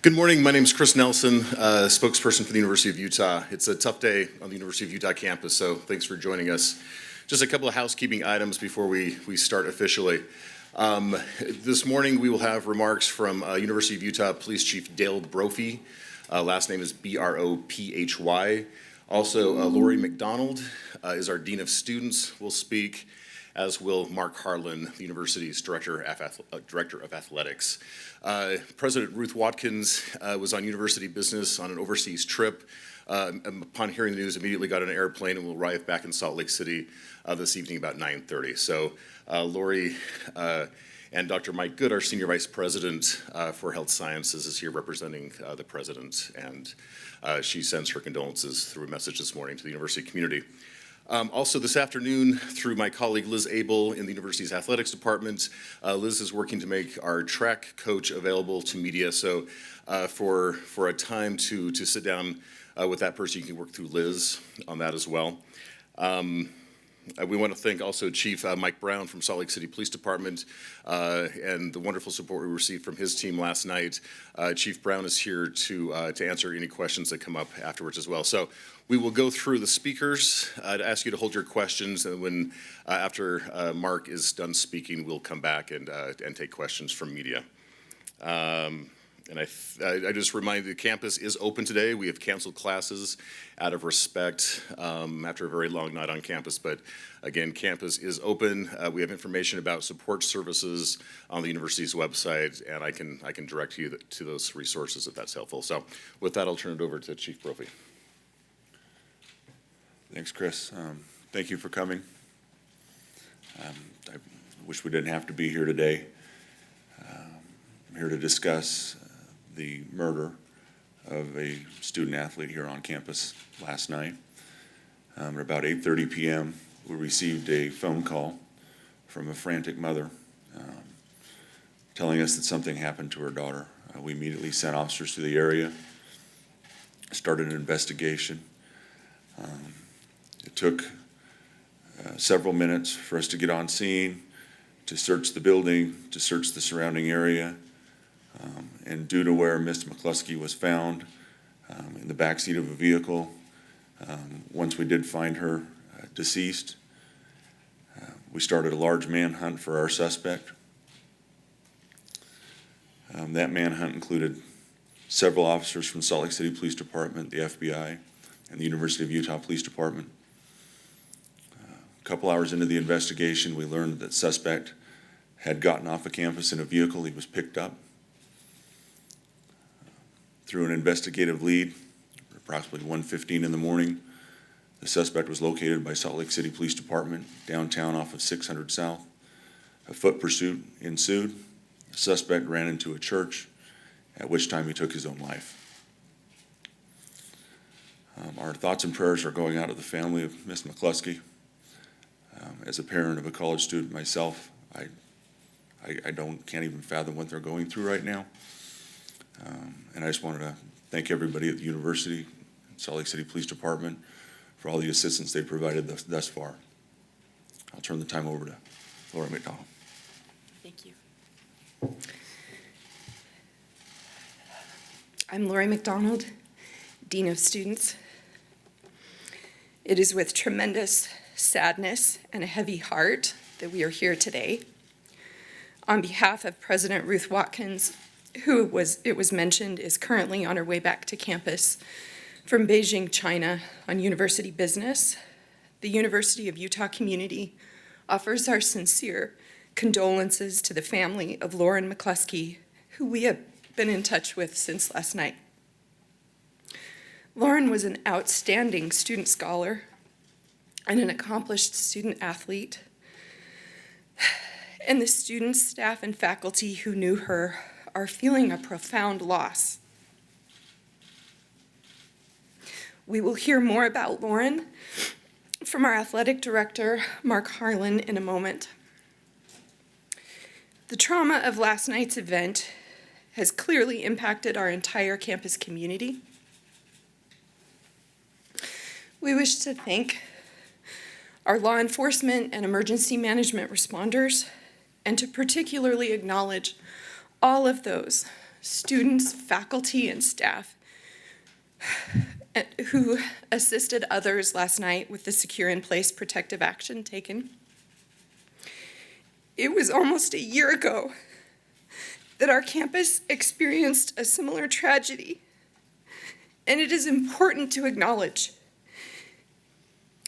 Good morning. My name is Chris Nelson, spokesperson for the University of Utah. It's a tough day on the University of Utah campus, so thanks for joining us. Just a couple of housekeeping items before we start officially. This morning we will have remarks from University of Utah Police Chief Dale Brophy. Last name is B-R-O-P-H-Y. Also, Lori McDonald is our Dean of Students, will speak, as will Mark Harlan, the university's Director of Athletics. President Ruth Watkins was on university business on an overseas trip. Upon hearing the news, immediately got on an airplane and will arrive back in Salt Lake City this evening about 9:30. So Lori and Dr. Mike Good, our Senior Vice President for Health Sciences, is here representing the President, and she sends her condolences through a message this morning to the university community. Also this afternoon, through my colleague Liz Abel in the university's athletics department, Liz is working to make our track coach available to media. So for a time to sit down with that person, you can work through Liz on that as well. We want to thank also Chief Mike Brown from Salt Lake City Police Department and the wonderful support we received from his team last night. Chief Brown is here to answer any questions that come up afterwards as well. So we will go through the speakers to ask you to hold your questions, and when after Mark is done speaking, we'll come back and take questions from media. And I just remind you, the campus is open today. We have canceled classes out of respect after a very long night on campus. But again, campus is open. We have information about support services on the university's website, and I can direct you to those resources if that's helpful. So with that, I'll turn it over to Chief Brophy. Thanks, Chris. Thank you for coming. I wish we didn't have to be here today. I'm here to discuss the murder of a student athlete here on campus last night. At about 8:30 p.m., we received a phone call from a frantic mother telling us that something happened to her daughter. We immediately sent officers to the area, started an investigation. It took several minutes for us to get on scene, to search the building, to search the surrounding area. And due to where Ms. McCluskey was found in the backseat of a vehicle, once we did find her deceased, we started a large manhunt for our suspect. That manhunt included several officers from Salt Lake City Police Department, the FBI, and the University of Utah Police Department. A couple hours into the investigation, we learned that the suspect had gotten off of campus in a vehicle. He was picked up. Through an investigative lead, approximately 1:15 in the morning, the suspect was located by Salt Lake City Police Department downtown off of 600 South. A foot pursuit ensued. The suspect ran into a church, at which time he took his own life. Our thoughts and prayers are going out to the family of Ms. McCluskey. As a parent of a college student myself, I can't even fathom what they're going through right now. And I just wanted to thank everybody at the university, Salt Lake City Police Department, for all the assistance they provided thus far. I'll turn the time over to Lori McDonald. Thank you. I'm Lori McDonald, Dean of Students. It is with tremendous sadness and a heavy heart that we are here today. On behalf of President Ruth Watkins, who it was mentioned is currently on her way back to campus from Beijing, China, on university business, the University of Utah community offers our sincere condolences to the family of Lauren McCluskey, who we have been in touch with since last night. Lauren was an outstanding student scholar and an accomplished student athlete, and the students, staff, and faculty who knew her are feeling a profound loss. We will hear more about Lauren from our athletic director, Mark Harlan, in a moment. The trauma of last night's event has clearly impacted our entire campus community. We wish to thank our law enforcement and emergency management responders, and to particularly acknowledge all of those students, faculty, and staff who assisted others last night with the secure in place protective action taken. It was almost a year ago that our campus experienced a similar tragedy, and it is important to acknowledge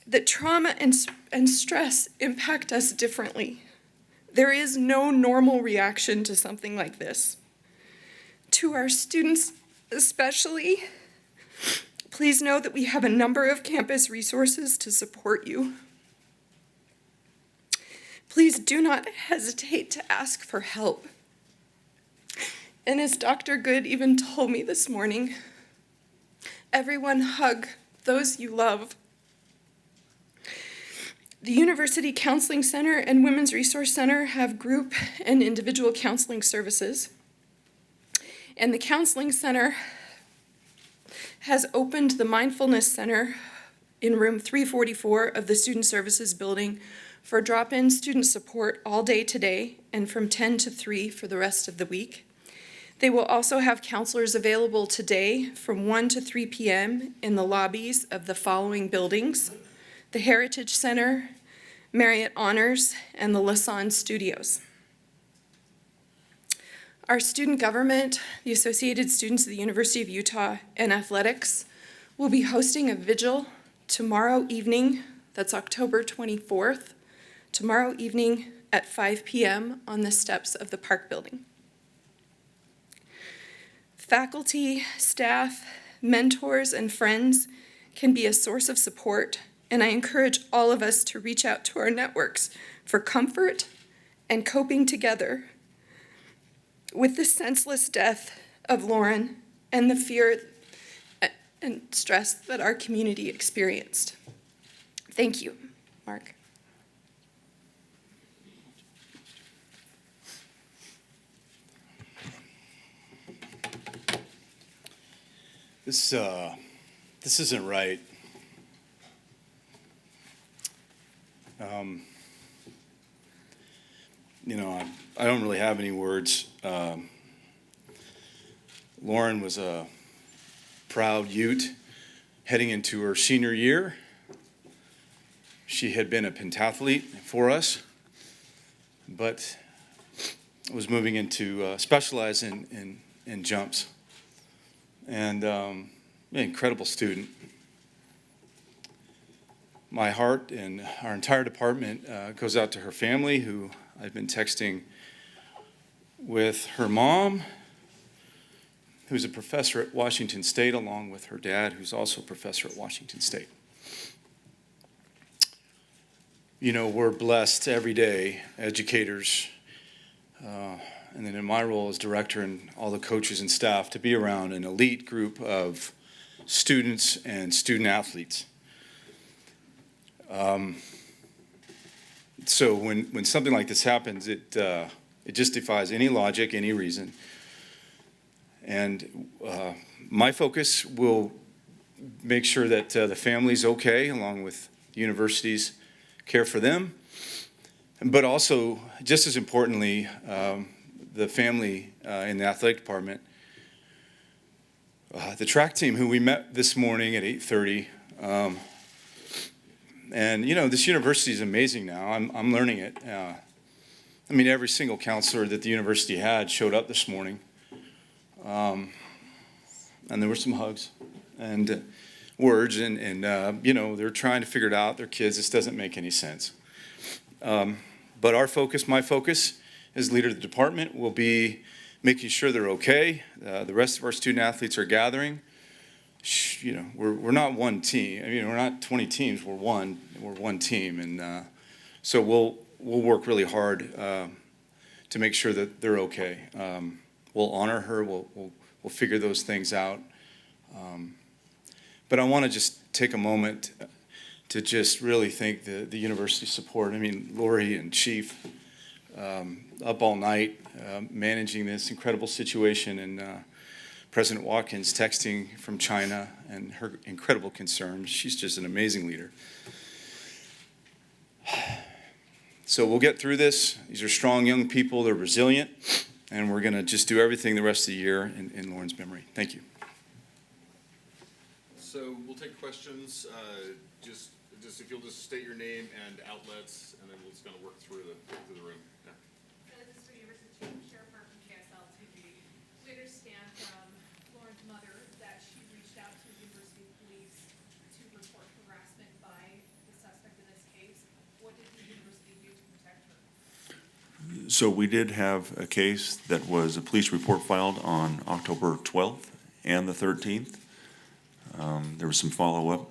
that trauma and stress impact us differently. There is no normal reaction to something like this. To our students especially, please know that we have a number of campus resources to support you. Please do not hesitate to ask for help. And as Dr. Good even told me this morning, everyone hug those you love. The University Counseling Center and Women's Resource Center have group and individual counseling services. And the Counseling Center has opened the Mindfulness Center in room 344 of the Student Services Building for drop-in student support all day today and from 10 to 3 for the rest of the week. They will also have counselors available today from 1 to 3 p.m. in the lobbies of the following buildings: the Heritage Center, Marriott Honors, and the Lassonde Studios. Our student government, the Associated Students of the University of Utah, and athletics will be hosting a vigil tomorrow evening, that's October 24th, tomorrow evening at 5 p.m. on the steps of the Park Building. Faculty, staff, mentors, and friends can be a source of support, and I encourage all of us to reach out to our networks for comfort and coping together with the senseless death of Lauren and the fear and stress that our community experienced. Thank you, Mark. This isn't right. I don't really have any words. Lauren was a proud Ute heading into her senior year. She had been a pentathlete for us, but was moving into specialize in jumps. And an incredible student. My heart and our entire department goes out to her family, who I've been texting with her mom, who's a professor at Washington State, along with her dad, who's also a professor at Washington State. We're blessed every day, educators, and then in my role as director and all the coaches and staff, to be around an elite group of students and student athletes. So when something like this happens, it just defies any logic, any reason. And my focus will make sure that the family's okay, along with the university's care for them. But also, just as importantly, the family in the athletic department, the track team, who we met this morning at 8:30. And this university is amazing now. I'm learning it. Every single counselor that the university had showed up this morning. And there were some hugs and words, and they're trying to figure it out. Their kids, this doesn't make any sense. But our focus, my focus, as leader of the department, will be making sure they're okay. The rest of our student athletes are gathering. We're not one team. We're not 20 teams. We're one team, and so we'll work really hard to make sure that they're okay. We'll honor her. We'll figure those things out. But I want to just take a moment to just really thank the university support. Lori and Chief, up all night managing this incredible situation, and President Watkins texting from China and her incredible concern. She's just an amazing leader. So we'll get through this. These are strong young people. They're resilient. And we're going to just do everything the rest of the year in Lauren's memory. Thank you. So we'll take questions, just if you'll just state your name and outlets, and then we'll just kind of work through the room. Yeah. This is for University Chief Sheriff Mark from KSL TV. We understand from Lauren's mother that she reached out to University Police to report harassment by the suspect in this case. What did the university do to protect her? So we did have a case that was a police report filed on October 12th and the 13th. There was some follow-up.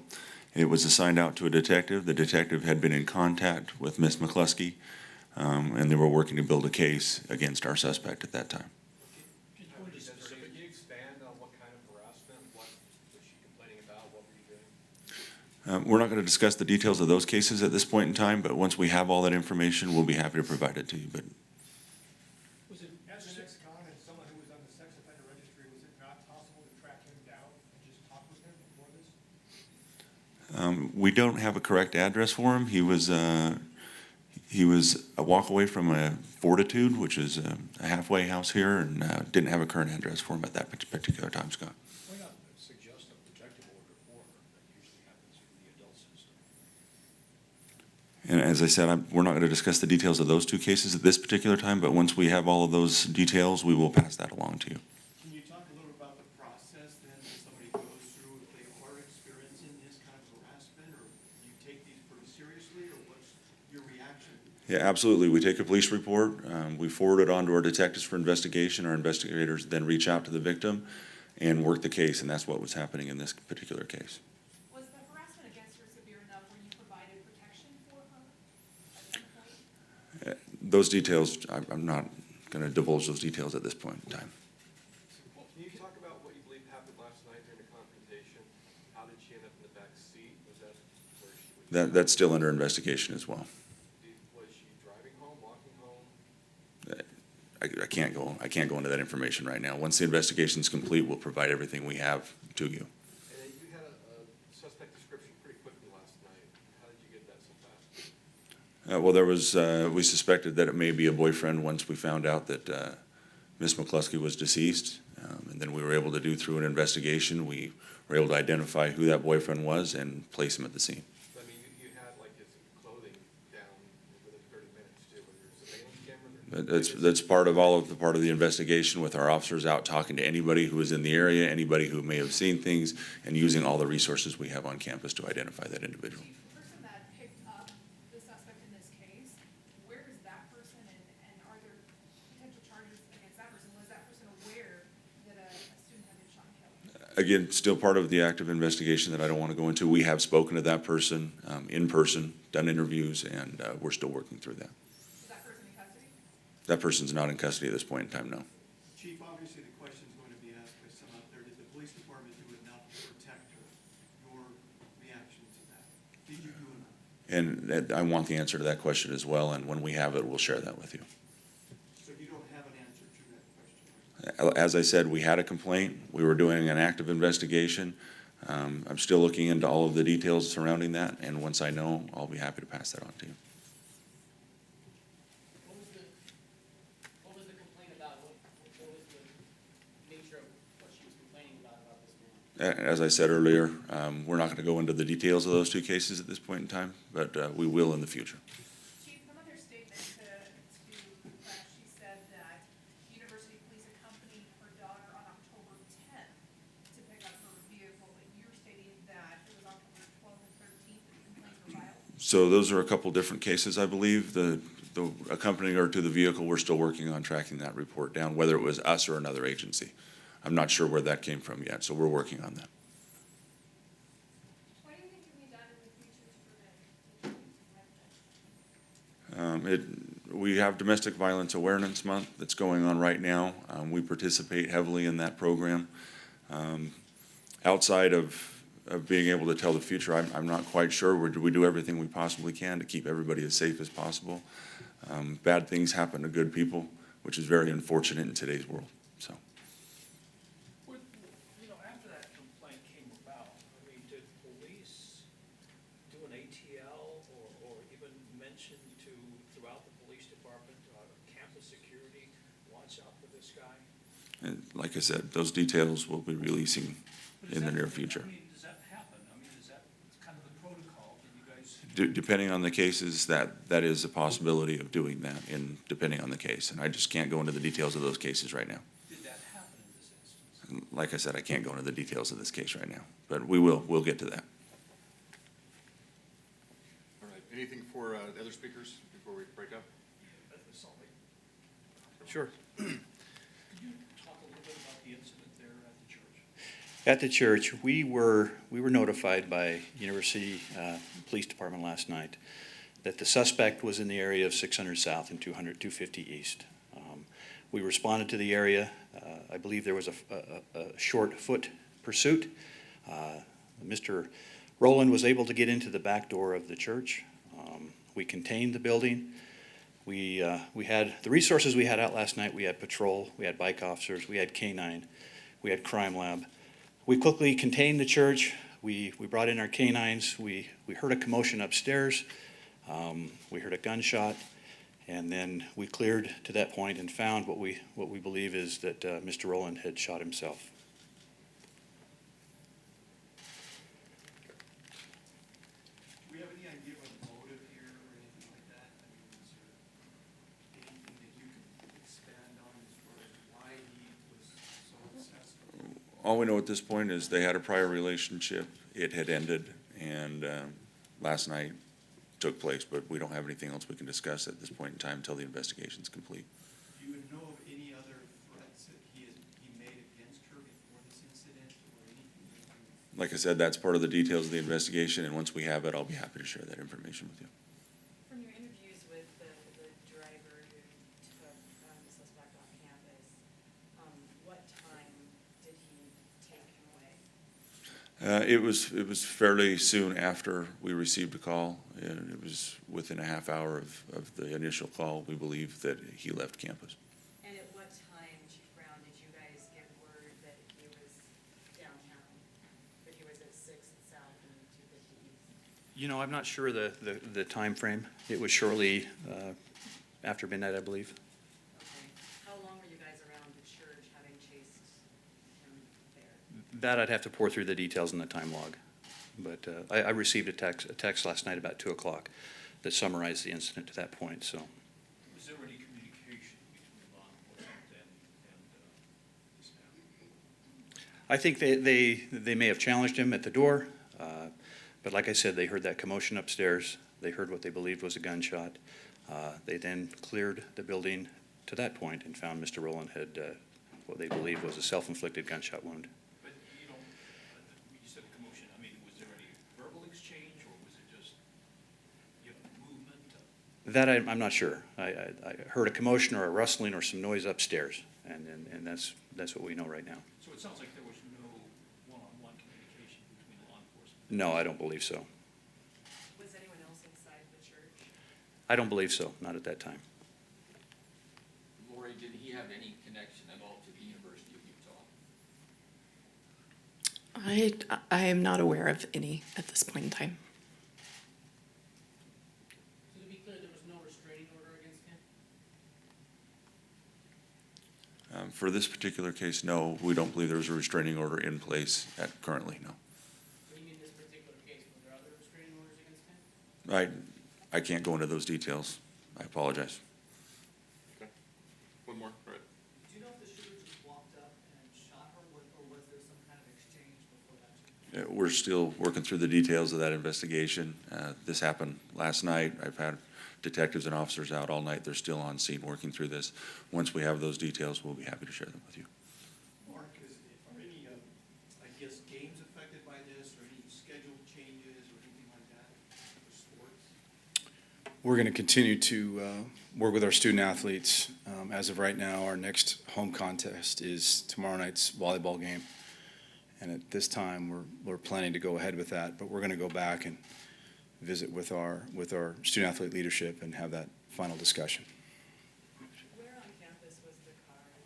It was assigned out to a detective. The detective had been in contact with Miss McCluskey, and they were working to build a case against our suspect at that time. Can you expand on what kind of harassment, what was she complaining about, what were you doing? We're not going to discuss the details of those cases at this point in time, but once we have all that information, we'll be happy to provide it to you. But Was it, as an ex-con and someone who was on the sex offender registry, was it not possible to track him down and just talk with him before this? we don't have a correct address for him. He was a walk away from a Fortitude, which is a halfway house here, and didn't have a current address for him at that particular time, Scott. Why not suggest a protective order for her? That usually happens for the adult system. And as I said, we're not going to discuss the details of those two cases at this particular time, but once we have all of those details, we will pass that along to you. Can you talk a little about the process then that somebody goes through if they are experiencing this kind of harassment, or do you take these pretty seriously, or what's your reaction? Yeah, absolutely. We take a police report, we forward it on to our detectives for investigation. Our investigators then reach out to the victim and work the case, and that's what was happening in this particular case. Was the harassment against her severe enough where you provided protection for her at some point? Those details, I'm not going to divulge those details at this point in time. Well, can you talk about what you believe happened last night during the confrontation? How did she end up in the back seat? Was that where she was? That's still under investigation as well. Was she driving home, walking home? I can't go into that information right now. Once the investigation's complete, we'll provide everything we have to you. And you had a suspect description pretty quickly last night. How did you get that so fast? Well, there was, we suspected that it may be a boyfriend once we found out that Miss McCluskey was deceased. And then we were able to do through an investigation, we were able to identify who that boyfriend was and place him at the scene. I mean, you had like his clothing down within 30 minutes too, with your surveillance camera? That's part of the investigation with our officers out talking to anybody who was in the area, anybody who may have seen things, and using all the resources we have on campus to identify that individual. Chief, the person that picked up the suspect in this case, where is that person and are there potential charges against that person? Was that person aware that a student had been shot and killed? Again, still part of the active investigation that I don't want to go into. We have spoken to that person in person, done interviews, and we're still working through that. Is that person in custody? That person's not in custody at this point in time, no. Chief, obviously the question is going to be asked by some out there, did the police department do enough to protect her? Your reaction to that? Did you do enough? And I want the answer to that question as well, and when we have it, we'll share that with you. So you don't have an answer to that question? As I said, we had a complaint. We were doing an active investigation. I'm still looking into all of the details surrounding that, and once I know, I'll be happy to pass that on to you. What was the complaint about? What was the nature of what she was complaining about this man? As I said earlier, we're not going to go into the details of those two cases at this point in time, but we will in the future. Chief, the mother's statement to press, she said that university police accompanied her daughter on October 10th to pick up her vehicle, but you're stating that it was October 12th and 13th that the complaints were filed? So those are a couple different cases, I believe. The accompanying her to the vehicle, we're still working on tracking that report down, whether it was us or another agency. I'm not sure where that came from yet, so we're working on that. What do you think can be done in the future to prevent things like this? We have Domestic Violence Awareness Month that's going on right now. We participate heavily in that program. Outside of being able to tell the future, I'm not quite sure. We do everything we possibly can to keep everybody as safe as possible. Bad things happen to good people, which is very unfortunate in today's world, so. After that complaint came about, I mean, did police do an ATL or even mention throughout the police department, campus security, watch what's up with this guy? And like I said, those details we'll be releasing in the near future. I mean, does that happen? I mean, is that kind of the protocol that you guys? Depending on the cases, that is a possibility of doing that, in depending on the case. And I just can't go into the details of those cases right now. Did that happen in this instance? Like I said, I can't go into the details of this case right now, but we'll get to that. All right, anything for other speakers before we break up? Sure. Could you talk a little bit about the incident there at the church? At the church, we were notified by University Police Department last night that the suspect was in the area of 600 South and 250 East. We responded to the area. I believe there was a short foot pursuit. Mr. Rowland was able to get into the back door of the church. We contained the building. We had the resources we had out last night. We had patrol, we had bike officers, we had K-9, we had crime lab. We quickly contained the church. We brought in our K-9s. We heard a commotion upstairs. We heard a gunshot, and then we cleared to that point and found what we believe is that Mr. Rowland had shot himself. Do we have any idea of a motive here or anything like that? I mean, is there anything that you can expand on as far as why he was so obsessed with it? All we know at this point is they had a prior relationship. It had ended, and last night took place, but we don't have anything else we can discuss at this point in time until the investigation's complete. Do you know of any other threats that he made against her before this incident or anything that you? Like I said, that's part of the details of the investigation, and once we have it, I'll be happy to share that information with you. From your interviews with the driver who took the suspect off campus, what time did he take him away? It was fairly soon after we received a call, and it was within a half hour of the initial call, we believe, that he left campus. And at what time, Chief Brown, did you guys give word that he was downtown? That he was at 6th South and 250 East? You know, I'm not sure the timeframe. It was shortly after midnight, I believe. Okay. How long were you guys around the church having chased him there? That I'd have to pour through the details in the time log. But I received a text last night about 2 o'clock that summarized the incident to that point, so. Was there any communication between law enforcement and this man? I think they may have challenged him at the door, but like I said, they heard that commotion upstairs. They heard what they believed was a gunshot. They then cleared the building to that point and found Mr. Rowland had what they believed was a self-inflicted gunshot wound. But, you know, you said commotion, I mean, was there any verbal exchange, or was it just, movement? That I'm not sure. I heard a commotion or a rustling or some noise upstairs, and that's what we know right now. So it sounds like there was no one-on-one communication between law enforcement. No, I don't believe so. Was anyone else inside the church? I don't believe so, not at that time. Lori, did he have any connection at all to the University of Utah? I am not aware of any at this point in time. So to be clear, there was no restraining order against him? For this particular case, no, we don't believe there's a restraining order in place currently, no. What do you mean this particular case? Were there other restraining orders against him? I can't go into those details. I apologize. Okay. One more, all right. Do you know if the shooter just walked up and shot her, or was there some kind of exchange before that? We're still working through the details of that investigation. This happened last night. I've had detectives and officers out all night. They're still on scene working through this. Once we have those details, we'll be happy to share them with you. Mark, are any, I guess, games affected by this, or any schedule changes or anything like that for sports? We're going to continue to work with our student athletes. As of right now, our next home contest is tomorrow night's volleyball game. And at this time, we're planning to go ahead with that, but we're going to go back and visit with our student athlete leadership and have that final discussion. Where on campus was the car in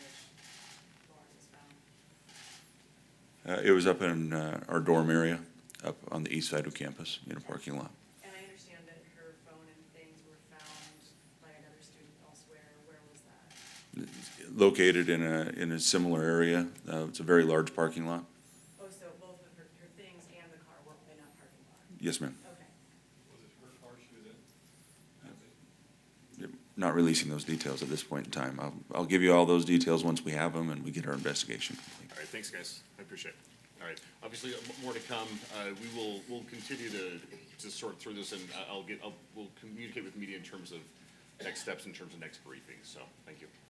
which Lauren was found? It was up in our dorm area, up on the east side of campus in a parking lot. And I understand that her phone and things were found by another student elsewhere. Where was that? located in a similar area. It's a very large parking lot. Oh, so both of her things and the car were in that parking lot? Yes, ma'am. Okay. Was it her car she was in? Not releasing those details at this point in time. I'll give you all those details once we have them and we get our investigation complete. All right, thanks, guys. I appreciate it. All right, obviously, more to come. We'll continue to sort through this, and we'll communicate with media in terms of next steps, in terms of next briefings, so, thank you.